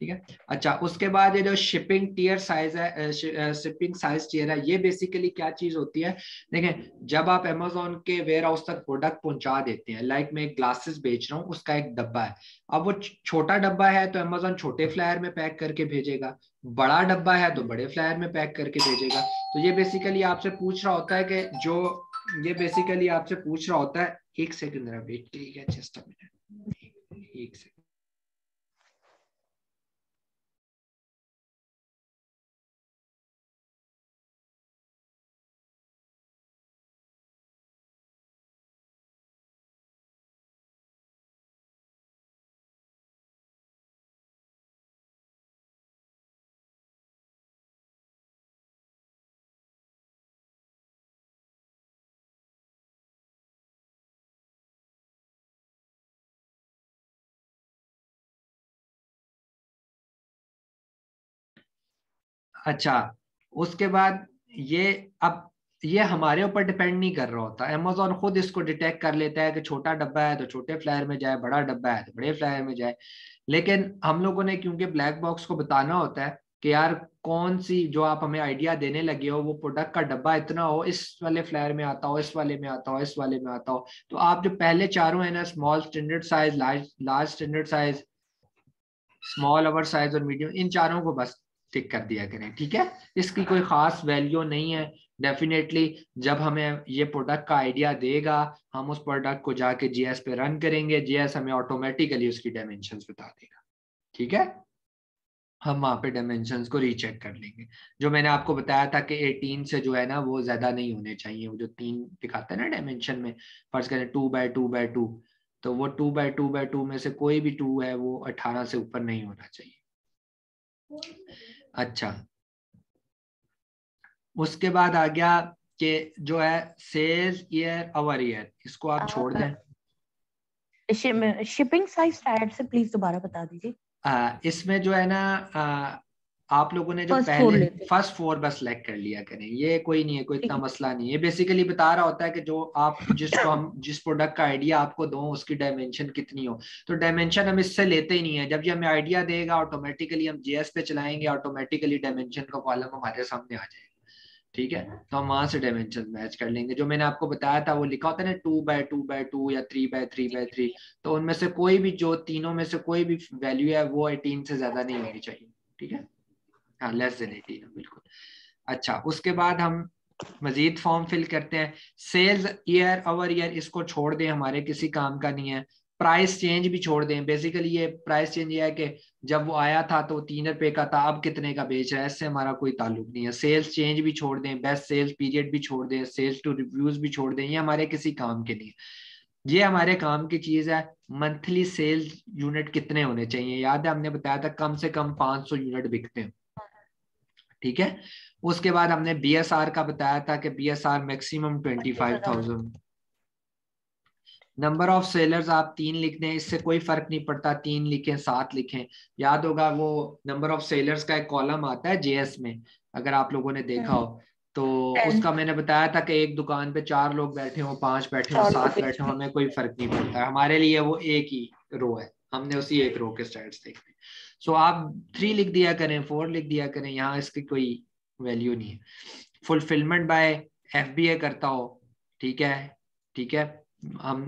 S1: ठीक है। अच्छा, उसके बाद ये जो शिपिंग टीयर साइज है, शिपिंग साइज टीयर है, ये बेसिकली क्या चीज होती है। देखें, जब आप अमेजोन के वेयर हाउस तक प्रोडक्ट पहुंचा देते हैं, लाइक मैं एक ग्लासेस बेच रहा हूँ, उसका एक डब्बा है। अब वो छोटा डब्बा है तो अमेजोन छोटे फ्लायर में पैक करके भेजेगा, बड़ा डब्बा है तो बड़े फ्लायर में पैक करके भेजेगा। तो ये बेसिकली आपसे पूछ रहा होता है कि जो, ये बेसिकली आपसे पूछ रहा होता है, एक सेकंड जरा वेट करिएगा, जस्ट अ मिनट, एक सेकंड। अच्छा, उसके बाद ये अब ये हमारे ऊपर डिपेंड नहीं कर रहा होता, अमेजोन खुद इसको डिटेक्ट कर लेता है कि छोटा डब्बा है तो छोटे फ्लायर में जाए, बड़ा डब्बा है तो बड़े फ्लायर में जाए। लेकिन हम लोगों ने क्योंकि ब्लैक बॉक्स को बताना होता है कि यार कौन सी जो आप हमें आइडिया देने लगे हो वो प्रोडक्ट का डब्बा इतना हो, इस वाले फ्लायर में आता हो, इस वाले में आता हो, इस वाले में आता हो, तो आप जो पहले चारों है ना, small standard size, large standard size, small over size और मीडियम, इन चारों को बस टिक कर दिया करें, ठीक है। इसकी कोई खास वैल्यू नहीं है। डेफिनेटली जब हमें ये प्रोडक्ट का आइडिया देगा, हम उस प्रोडक्ट को जाके जीएस पे रन करेंगे, जीएस हमें ऑटोमेटिकली उसकी डायमेंशंस बता देगा, ठीक है। हम वहां पे डायमेंशंस को रीचेक कर लेंगे। जो मैंने आपको बताया था कि 18 से जो है ना वो ज्यादा नहीं होने चाहिए, वो जो 3 दिखाता है ना डायमेंशन में, फर्ज करें 2x2x2, तो वो 2x2x2 में से कोई भी 2 है वो 18 से ऊपर नहीं होना चाहिए। अच्छा, उसके बाद आ गया कि जो है सेल्स ईयर आवर ईयर, इसको आप छोड़ दें।
S2: शिपिंग साइज टाइप से प्लीज दोबारा बता दीजिए।
S1: इसमें जो है ना, आप लोगों ने जो
S2: फर्स्ट फोर
S1: पहले
S2: लेते हैं।
S1: फर्स्ट 4 बस सेलेक्ट कर लिया करें, ये कोई नहीं है, कोई
S2: ठीक
S1: इतना
S2: है।
S1: मसला नहीं है। ये बेसिकली बता रहा होता है कि जो आप जिसको हम जिस प्रोडक्ट का आइडिया आपको दो उसकी डायमेंशन कितनी हो। तो डायमेंशन हम इससे लेते ही नहीं है, जब ये हमें आइडिया देगा ऑटोमेटिकली हम जीएस पे चलाएंगे, ऑटोमेटिकली डायमेंशन का कॉलम हमारे सामने आ जाएगा, ठीक है। तो हम वहां से डायमेंशन मैच कर लेंगे। जो मैंने आपको बताया था वो लिखा होता है ना 2x2x2 या 3x3x3, तो उनमें से कोई भी, जो तीनों में से कोई भी वैल्यू है वो 18 से ज्यादा नहीं होनी चाहिए, ठीक है। हाँ, लेस देन 18 बिल्कुल। अच्छा, उसके बाद हम मजीद फॉर्म फिल करते हैं। सेल्स ईयर ओवर ईयर इसको छोड़ दें, हमारे किसी काम का नहीं है। प्राइस चेंज भी छोड़ दें। बेसिकली ये प्राइस चेंज ये है कि जब वो आया था तो 3 रुपए का था, अब कितने का बेच रहा है, इससे हमारा कोई ताल्लुक नहीं है। सेल्स चेंज भी छोड़ दें, बेस्ट सेल्स पीरियड भी छोड़ दें, सेल्स टू रिव्यूज भी छोड़ दें, ये हमारे किसी काम के नहीं है। ये हमारे काम की चीज है, मंथली सेल्स यूनिट कितने होने चाहिए। याद है हमने बताया था कम से कम 500 यूनिट बिकते हैं, ठीक है। उसके बाद हमने बीएसआर का बताया था कि BSR maximum 25,000। Number of sellers आप 3 लिख दें, इससे कोई फर्क नहीं पड़ता, 3 लिखें 7 लिखें। याद होगा वो नंबर ऑफ सेलर्स का एक कॉलम आता है जेएस में, अगर आप लोगों ने देखा हो तो।
S2: 10
S1: उसका मैंने बताया था कि एक दुकान पे 4 लोग बैठे हो, 5 बैठे हो, 7 बैठे हो, हमें कोई फर्क नहीं पड़ता, हमारे लिए वो एक ही रो है, हमने उसी एक रो के स्टैट्स देखने। सो आप 3 लिख दिया करें, 4 लिख दिया करें, यहाँ इसकी कोई वैल्यू नहीं है। फुलफिलमेंट बाय एफबीए करता हो, ठीक है, ठीक है। हम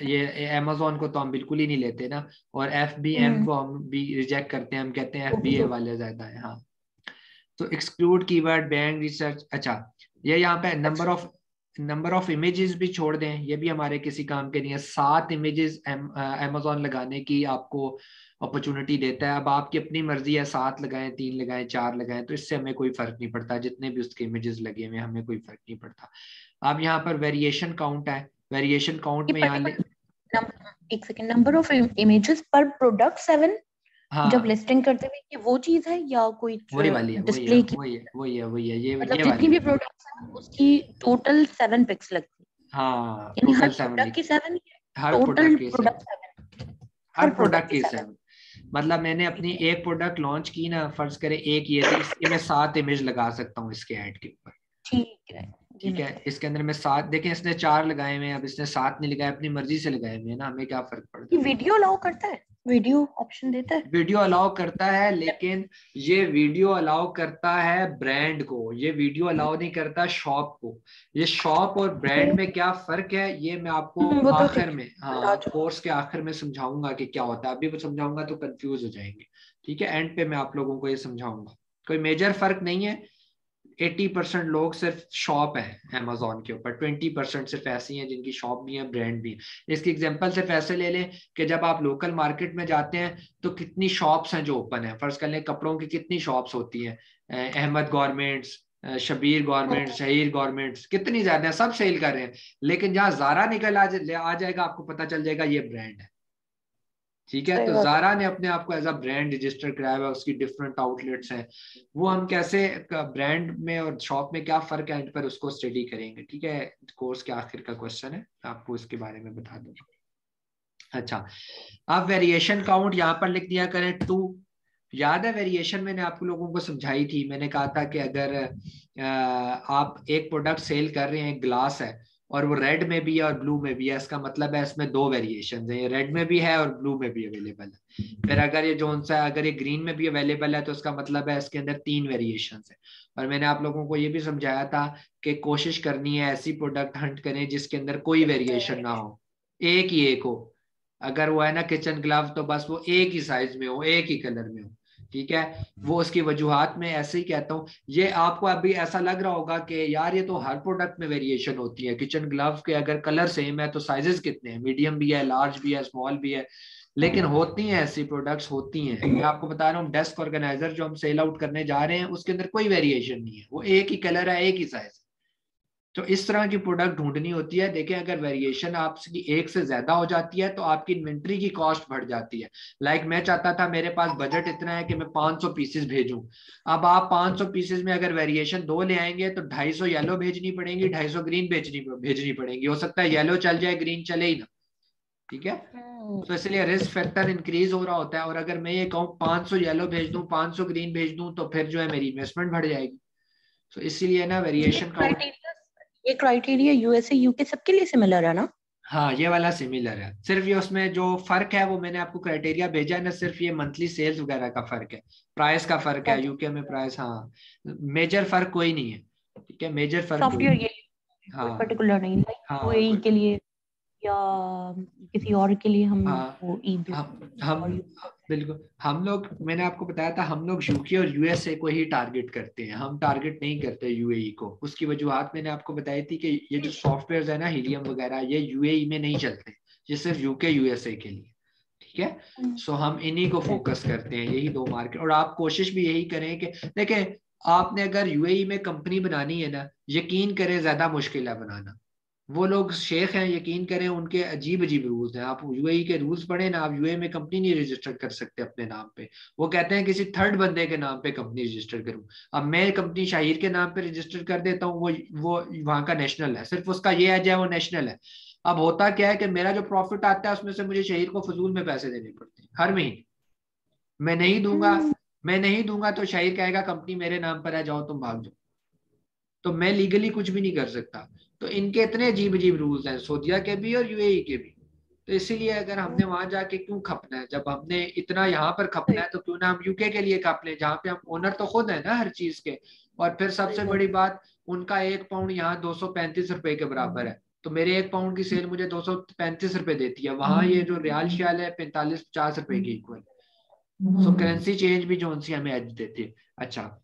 S1: ये अमेजोन को तो हम बिल्कुल ही नहीं लेते ना, और एफबीएम को हम भी रिजेक्ट करते हैं, हम कहते हैं एफबीए वाले ज्यादा है। हाँ, तो एक्सक्लूड कीवर्ड, बैंक रिसर्च। अच्छा, ये यहाँ पे नंबर ऑफ इमेजेस भी छोड़ दें, ये भी हमारे किसी काम के नहीं है। 7 इमेजेस अमेजोन लगाने की आपको अपॉर्चुनिटी देता है, अब आपकी अपनी मर्जी है, 7 लगाएं, 3 लगाएं, 4 लगाएं, तो इससे हमें कोई फर्क नहीं पड़ता, जितने भी उसके इमेजेस लगे हुए हमें कोई फर्क नहीं पड़ता। अब यहाँ पर वेरिएशन काउंट है, वेरिएशन काउंट
S2: ये
S1: में यहाँ
S2: पर्टिकुलर एक सेकंड, नंबर ऑफ इमेजेस पर प्रोडक्ट 7 जब
S1: हाँ,
S2: लिस्टिंग करते हुए, ये वो चीज है या कोई
S1: वही वाली है, वही है,
S2: डिस्प्ले की?
S1: वही है, वही है, वही है,
S2: मतलब
S1: ये
S2: जितनी
S1: वाली
S2: भी
S1: है।
S2: प्रोडक्ट्स हैं उसकी टोटल 7 पिक्स लगती
S1: हाँ,
S2: है, यानी हर
S1: टोटल 7
S2: प्रोडक्ट की
S1: लिखी,
S2: 7,
S1: हर
S2: टोटल
S1: प्रोडक्ट की 7,
S2: प्रोडक्ट 7,
S1: हर
S2: हर
S1: प्रोडक्ट
S2: प्रोडक्ट की
S1: की
S2: 7।
S1: 7। मतलब मैंने अपनी एक प्रोडक्ट लॉन्च की ना, फर्ज करें एक ये थी, इसकी मैं 7 इमेज लगा सकता हूँ इसके ऐड के ऊपर,
S2: ठीक है, ये
S1: ठीक
S2: मैं
S1: है।
S2: समझ।
S1: इसके अंदर मैं 7, देखें इसने 4 लगाए हुए हैं, अब इसने 7 नहीं लगाए, अपनी मर्जी से लगाए हुए हैं ना, हमें क्या फर्क पड़ता
S2: ये
S1: है।
S2: वीडियो अलाउ करता है? वीडियो ऑप्शन देता है?
S1: वीडियो अलाउ करता है, लेकिन ये वीडियो अलाउ करता है ब्रांड को, ये वीडियो अलाउ नहीं करता शॉप को। ये शॉप और ब्रांड में क्या फर्क है ये मैं आपको
S2: वो तो
S1: आखिर
S2: ठीक
S1: में,
S2: है,
S1: हाँ, कोर्स के आखिर में समझाऊंगा कि क्या होता है, अभी वो समझाऊंगा तो कंफ्यूज हो जाएंगे, ठीक है। एंड पे मैं आप लोगों को ये समझाऊंगा, कोई मेजर फर्क नहीं है। 80% लोग सिर्फ शॉप है अमेजोन के ऊपर, 20% सिर्फ ऐसी हैं जिनकी शॉप भी है, ब्रांड भी है। इसकी एग्जांपल सिर्फ ऐसे ले लें कि जब आप लोकल मार्केट में जाते हैं तो कितनी शॉप्स हैं जो ओपन है, फर्ज कर लें कपड़ों की कितनी शॉप्स होती हैं, Ahmad garments, Shabir garments, Shahir garments, कितनी ज्यादा है, सब सेल कर रहे हैं। लेकिन जहां जारा निकल आ जाएगा, आपको पता चल जाएगा ये ब्रांड है, ठीक है।
S2: सही
S1: तो
S2: बात है।
S1: जारा ने अपने आप को एज अ ब्रांड रजिस्टर कराया हुआ है, उसकी डिफरेंट आउटलेट्स हैं। वो हम कैसे ब्रांड में और शॉप में क्या फर्क है, एंड पर उसको स्टडी करेंगे, ठीक है। कोर्स के आखिर का क्वेश्चन है, आपको इसके बारे में बता दूंगा। अच्छा, अब वेरिएशन काउंट यहाँ पर लिख दिया करें 2, याद है वेरिएशन मैंने आपको लोगों को समझाई थी, मैंने कहा था कि अगर आप एक प्रोडक्ट सेल कर रहे हैं, ग्लास है, और वो रेड में भी है और ब्लू में भी है, इसका मतलब है इसमें दो वेरिएशन है, ये रेड में भी है और ब्लू में भी अवेलेबल है। फिर अगर ये जोन सा अगर ये ग्रीन में भी अवेलेबल है तो इसका मतलब है इसके अंदर तीन वेरिएशन है। और मैंने आप लोगों को ये भी समझाया था कि कोशिश करनी है ऐसी प्रोडक्ट हंट करें जिसके अंदर कोई वेरिएशन ना हो, एक ही एक हो। अगर वो है ना किचन ग्लव, तो बस वो एक ही साइज में हो, एक ही कलर में हो, ठीक है। वो उसकी वजूहात में ऐसे ही कहता हूँ। ये आपको अभी ऐसा लग रहा होगा कि यार ये तो हर प्रोडक्ट में वेरिएशन होती है, किचन ग्लव के अगर कलर सेम है तो साइजेस कितने हैं, मीडियम भी है, लार्ज भी है, स्मॉल भी है। लेकिन होती हैं ऐसी प्रोडक्ट्स, होती हैं। मैं आपको बता रहा हूँ डेस्क ऑर्गेनाइजर जो हम सेल आउट करने जा रहे हैं उसके अंदर कोई वेरिएशन नहीं है, वो एक ही कलर है, एक ही साइज। तो इस तरह की प्रोडक्ट ढूंढनी होती है। देखें अगर वेरिएशन आपकी एक से ज्यादा हो जाती है तो आपकी इन्वेंट्री की कॉस्ट बढ़ जाती है। लाइक मैं चाहता था, मेरे पास बजट इतना है कि मैं 500 पीसेस भेजूं। अब आप 500 पीसेस में अगर वेरिएशन दो ले आएंगे तो 250 येलो भेजनी पड़ेंगी, 250 ग्रीन भेजनी पड़ेंगी। हो सकता है येलो चल जाए, ग्रीन चले ही ना, ठीक है। तो इसलिए रिस्क फैक्टर इंक्रीज हो रहा होता है। और अगर मैं ये कहूँ 500 येलो भेज दूं, 500 ग्रीन भेज दूं, तो फिर जो है मेरी इन्वेस्टमेंट बढ़ जाएगी। तो इसीलिए ना वेरिएशन काउंट।
S2: ये क्राइटेरिया यूएसए यूके सबके लिए सिमिलर है ना?
S1: हाँ ये वाला सिमिलर है, सिर्फ ये उसमें जो फर्क है वो मैंने आपको क्राइटेरिया भेजा है ना, सिर्फ ये मंथली सेल्स वगैरह का फर्क है, प्राइस का फर्क है, यूके में प्राइस। हाँ मेजर फर्क कोई नहीं है, ठीक है, मेजर फर्क कोई
S2: सॉफ्टवेयर
S1: नहीं।
S2: ये
S1: हाँ
S2: पर्टिकुलर नहीं, लाइक
S1: हाँ
S2: यूएई
S1: कोई।
S2: के लिए या किसी और के लिए हम
S1: हाँ
S2: वो ईद देते
S1: हम
S2: और
S1: बिल्कुल, हम लोग, मैंने आपको बताया था, हम लोग यूके और यूएसए को ही टारगेट करते हैं, हम टारगेट नहीं करते यूएई को। उसकी वजूहत मैंने आपको बताई थी कि ये जो सॉफ्टवेयर है ना, हीलियम वगैरह, ये यूएई में नहीं चलते, ये सिर्फ यूके यूएसए के लिए, ठीक है। सो हम इन्हीं को फोकस करते हैं, यही दो मार्केट। और आप कोशिश भी यही करें कि देखें, आपने अगर यूएई में कंपनी बनानी है ना, यकीन करें ज्यादा मुश्किल है बनाना। वो लोग शेख हैं, यकीन करें, उनके अजीब अजीब रूल्स हैं। आप यूएई के रूल्स पढ़े ना, आप यूएई में कंपनी नहीं रजिस्टर कर सकते अपने नाम पे। वो कहते हैं किसी थर्ड बंदे के नाम पे कंपनी रजिस्टर करूं। अब मैं कंपनी शाहिर के नाम पे रजिस्टर कर देता हूँ, वो वहां का नेशनल है, सिर्फ उसका ये है वो नेशनल है। अब होता क्या है कि मेरा जो प्रॉफिट आता है उसमें से मुझे शहीर को फजूल में पैसे देने पड़ते हैं हर महीने। मैं नहीं दूंगा, मैं नहीं दूंगा तो शहीर कहेगा कंपनी मेरे नाम पर है, जाओ तुम भाग जाओ। तो मैं लीगली कुछ भी नहीं कर सकता। तो इनके इतने अजीब अजीब रूल्स हैं, सऊदीया के भी और यूएई के भी। तो इसीलिए अगर हमने वहां जाके क्यों खपना है, जब हमने इतना यहाँ पर खपना है तो क्यों ना हम यूके के लिए खप लें, जहाँ पे हम ओनर तो खुद है ना हर चीज के। और फिर सबसे बड़ी बात, उनका एक पाउंड यहाँ 235 रुपए के बराबर है। तो मेरे एक पाउंड की सेल मुझे 235 रुपए देती है, वहां ये जो रियाल शियाल है 45-50 रुपए की इक्वल। सो करेंसी चेंज भी जो सी हमें एज देती है। अच्छा,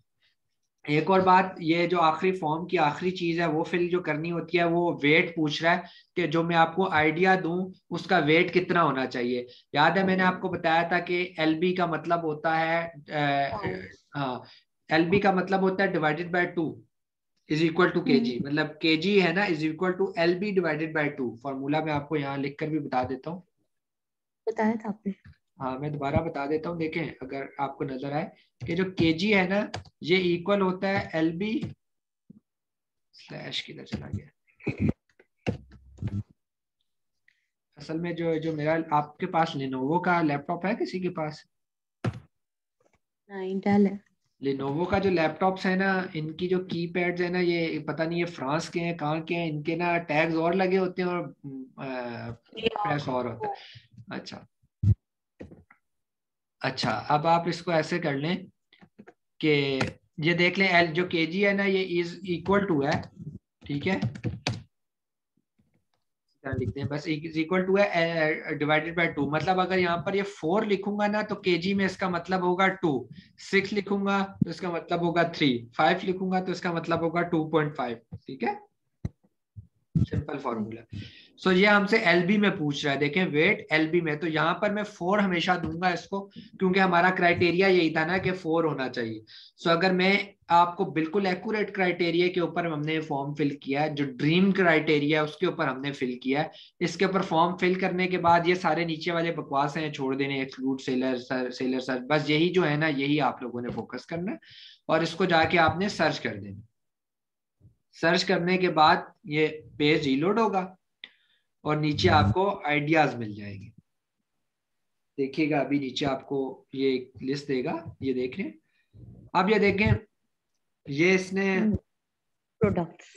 S1: एक और बात, ये जो आखिरी फॉर्म की आखिरी चीज है वो फिल जो करनी होती है, वो वेट पूछ रहा है कि जो मैं आपको आइडिया दूं उसका वेट कितना होना चाहिए। याद है मैंने आपको बताया था कि एलबी का मतलब होता है हाँ, एलबी का मतलब होता है divided by 2 is equal to KG. मतलब केजी है ना is equal to LB divided by 2। Formula मैं आपको यहाँ लिख कर भी बता देता हूँ।
S2: बताया था आपने।
S1: हाँ मैं दोबारा बता देता हूँ, देखें अगर आपको नजर आए कि जो केजी है ना, ये इक्वल होता है एलबी स्लैश, किधर चला गया, असल में जो जो मेरा, आपके पास लिनोवो का लैपटॉप है किसी के पास?
S2: नहीं, डेल है।
S1: लिनोवो का जो लैपटॉप्स है ना, इनकी जो की पैड्स है ना, ये पता नहीं ये फ्रांस के हैं कहाँ के हैं, इनके ना टैग्स और लगे होते हैं और प्रेस और होता है। अच्छा, अच्छा अब आप इसको ऐसे कर लें कि ये देख लें, एल जो केजी है ना ये इज इक्वल टू है, ठीक है, लिखते हैं बस, इज इक्वल टू है डिवाइडेड बाय 2। मतलब अगर यहाँ पर ये 4 लिखूंगा ना तो केजी में इसका मतलब होगा 2, 6 लिखूंगा तो इसका मतलब होगा 3, 5 लिखूंगा तो इसका मतलब होगा 2.5, ठीक है, सिंपल फॉर्मूला। सो ये हमसे एलबी में पूछ रहा है, देखें वेट एलबी में, तो यहाँ पर मैं 4 हमेशा दूंगा इसको, क्योंकि हमारा क्राइटेरिया यही था ना कि 4 होना चाहिए। सो अगर मैं आपको बिल्कुल एक्यूरेट क्राइटेरिया के ऊपर हमने फॉर्म फिल किया है, जो ड्रीम क्राइटेरिया है उसके ऊपर हमने फिल किया है। इसके ऊपर फॉर्म फिल करने के बाद ये सारे नीचे वाले बकवास हैं छोड़ देने, exclude seller sir, seller sir, बस यही जो है ना यही आप लोगों ने फोकस करना है। और इसको जाके आपने सर्च कर देना। सर्च करने के बाद ये पेज रीलोड होगा और नीचे आपको आइडियाज मिल जाएंगे। देखिएगा अभी नीचे आपको ये लिस्ट देगा, ये देख रहे हैं अब, ये देखें ये इसने
S2: प्रोडक्ट्स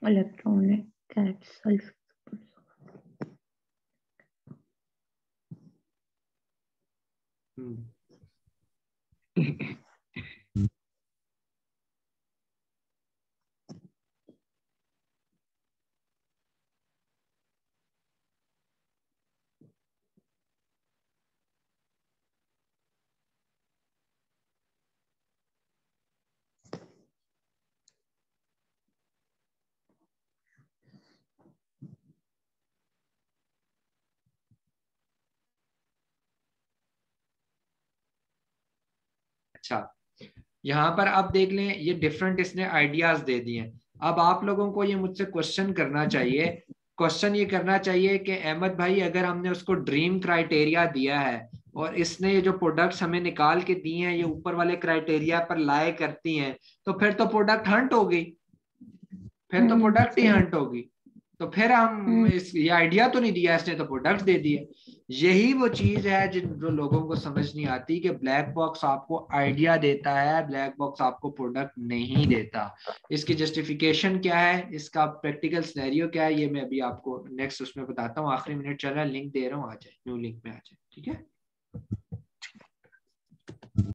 S2: इलेक्ट्रॉनिक कैट सेल्फ
S1: अच्छा, यहाँ पर आप देख लें ये डिफरेंट इसने आइडियाज दे दिए। अब आप लोगों को ये मुझसे क्वेश्चन करना चाहिए, क्वेश्चन ये करना चाहिए कि अहमद भाई अगर हमने उसको ड्रीम क्राइटेरिया दिया है और इसने ये जो प्रोडक्ट्स हमें निकाल के दिए हैं ये ऊपर वाले क्राइटेरिया पर लाए करती हैं, तो फिर तो प्रोडक्ट हंट होगी, फिर तो प्रोडक्ट ही हंट होगी। तो फिर हम इस ये आइडिया तो नहीं दिया इसने, तो प्रोडक्ट दे दिए। यही वो चीज है जो लोगों को समझ नहीं आती कि ब्लैक बॉक्स आपको आइडिया देता है, ब्लैक बॉक्स आपको प्रोडक्ट नहीं देता। इसकी जस्टिफिकेशन क्या है, इसका प्रैक्टिकल सिनेरियो क्या है, ये मैं अभी आपको नेक्स्ट उसमें बताता हूँ। आखिरी मिनट चल रहा है, लिंक दे रहा हूँ, आ जाए, न्यू लिंक में आ जाए, ठीक है।